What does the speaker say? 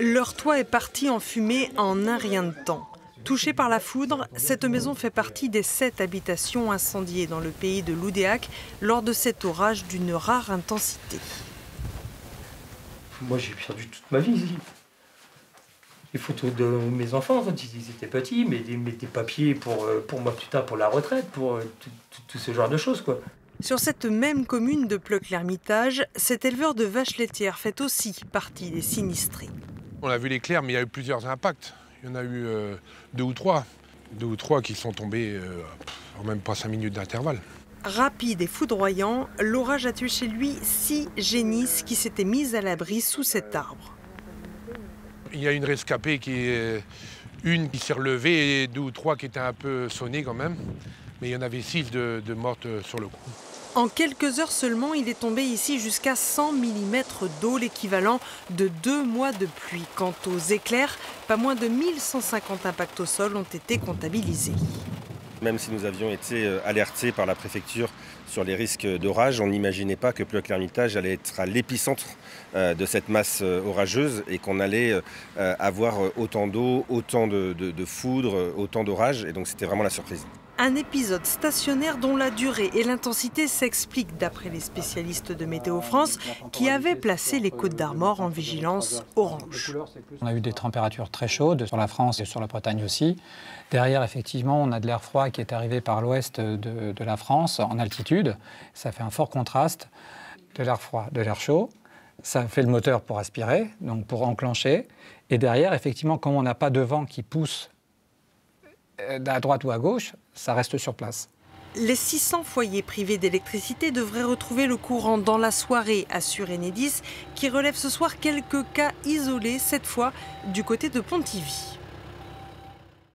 Leur toit est parti en fumée en un rien de temps. Touchée par la foudre, cette maison fait partie des 7 habitations incendiées dans le pays de l'Oudéac lors de cet orage d'une rare intensité. Moi, j'ai perdu toute ma vie ici. Les photos de mes enfants, quand ils étaient petits, mais des papiers pour moi plus tard, pour la retraite, pour tout ce genre de choses, quoi. Sur cette même commune de Pleuc-l'Hermitage, cet éleveur de vaches laitières fait aussi partie des sinistrés. On a vu l'éclair, mais il y a eu plusieurs impacts. Il y en a eu 2 ou 3. 2 ou 3 qui sont tombés en même pas 5 minutes d'intervalle. Rapide et foudroyant, l'orage a tué chez lui 6 génisses qui s'étaient mises à l'abri sous cet arbre. Il y a une rescapée une qui s'est relevée et 2 ou 3 qui étaient un peu sonnées quand même. Mais il y en avait 6 de mortes sur le coup. En quelques heures seulement, il est tombé ici jusqu'à 100 mm d'eau, l'équivalent de 2 mois de pluie. Quant aux éclairs, pas moins de 1150 impacts au sol ont été comptabilisés. Même si nous avions été alertés par la préfecture sur les risques d'orage, on n'imaginait pas que Pleuc-l'Hermitage allait être à l'épicentre de cette masse orageuse et qu'on allait avoir autant d'eau, autant de foudre, autant d'orage. Et donc c'était vraiment la surprise. Un épisode stationnaire dont la durée et l'intensité s'expliquent d'après les spécialistes de Météo France qui avaient placé les Côtes d'Armor en vigilance orange. On a eu des températures très chaudes sur la France et sur la Bretagne aussi. Derrière, effectivement, on a de l'air froid qui est arrivé par l'ouest de la France en altitude. Ça fait un fort contraste de l'air froid, de l'air chaud. Ça fait le moteur pour aspirer, donc pour enclencher. Et derrière, effectivement, comme on n'a pas de vent qui pousse à droite ou à gauche, ça reste sur place. Les 600 foyers privés d'électricité devraient retrouver le courant dans la soirée, assure Enedis, qui relève ce soir quelques cas isolés, cette fois du côté de Pontivy.